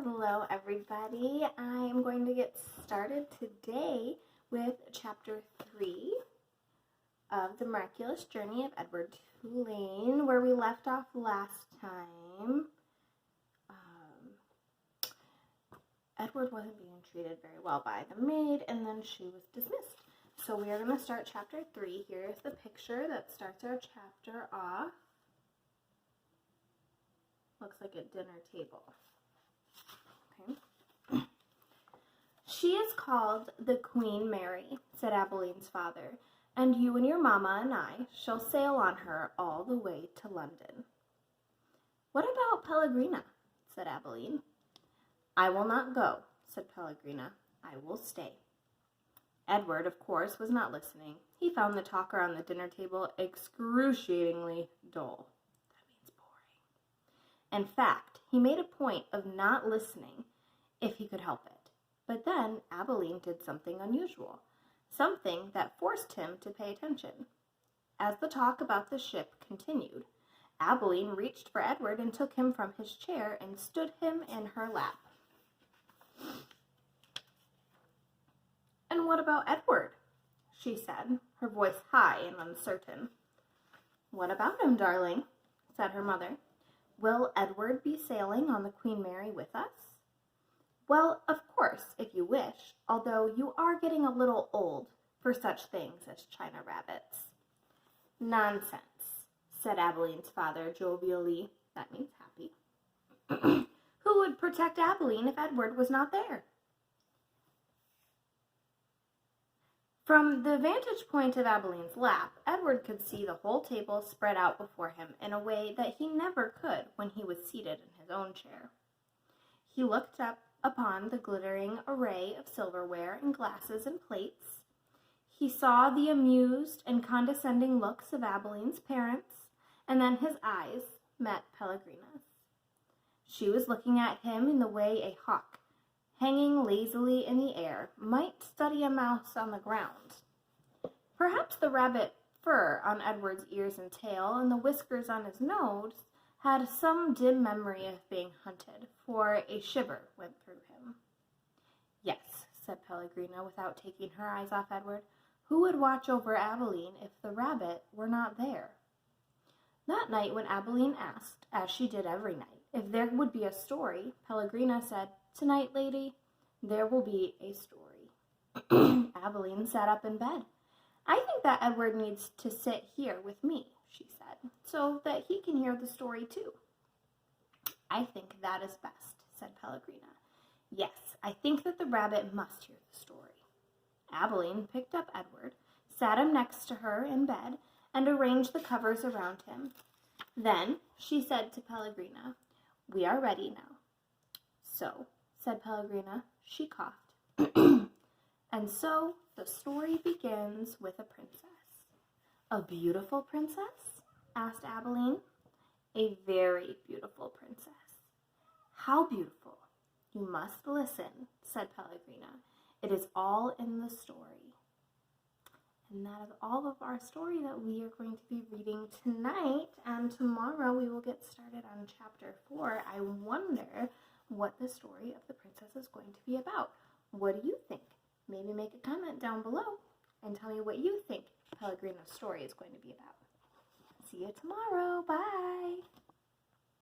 Hello everybody. I am going to get started today with chapter 3 of the Miraculous Journey of Edward Tulane, where we left off last time. Edward wasn't being treated very well by the maid, and then she was dismissed. So we are going to start chapter 3. Here is the picture that starts our chapter off. Looks like a dinner table. Okay. She is called the Queen Mary, said Iboulline's father, and you and your mamma and I shall sail on her all the way to London. What about Pellegrina? Said Iboulline. I will not go, said Pellegrina. I will stay. Edward, of course, was not listening. He found the talker on the dinner table excruciatingly dull. That means boring. In fact, he made a point of not listening if he could help it. But then Iboulline did something unusual, something that forced him to pay attention. As the talk about the ship continued, Iboulline reached for Edward and took him from his chair and stood him in her lap. And what about Edward? She said, her voice high and uncertain. What about him, darling? Said her mother. Will Edward be sailing on the Queen Mary with us? Well, of course, if you wish, although you are getting a little old for such things as China rabbits. Nonsense, said Iboulline's father jovially. That means happy. Who would protect Iboulline if Edward was not there? From the vantage point of Ibouline's lap, Edward could see the whole table spread out before him in a way that he never could when he was seated in his own chair. He looked up upon the glittering array of silverware and glasses and plates. He saw the amused and condescending looks of Ibouline's parents, and then his eyes met Pellegrina's. She was looking at him in the way a hawk, hanging lazily in the air, might study a mouse on the ground. Perhaps the rabbit fur on Edward's ears and tail and the whiskers on his nose had some dim memory of being hunted, for a shiver went through him. Yes, said Pellegrina, without taking her eyes off Edward. Who would watch over Iboulline if the rabbit were not there? That night when Iboulline asked, as she did every night, if there would be a story, Pellegrina said, Tonight, lady, there will be a story. Iboulline sat up in bed. I think that Edward needs to sit here with me, she said, so that he can hear the story too. I think that is best, said Pellegrina. Yes, I think that the rabbit must hear the story. Iboulline picked up Edward, sat him next to her in bed, and arranged the covers around him. Then she said to Pellegrina, We are ready now. So, said Pellegrina, she coughed. And so the story begins with a princess. A beautiful princess? Asked Iboulline. A very beautiful princess. How beautiful? You must listen, said Pellegrina. It is all in the story. And that is all of our story that we are going to be reading tonight. And tomorrow we will get started on chapter 4. I wonder what the story of the princess is going to be about. What do you think? Maybe make a comment down below and tell me what you think Pellegrina's story is going to be about. See you tomorrow. Bye.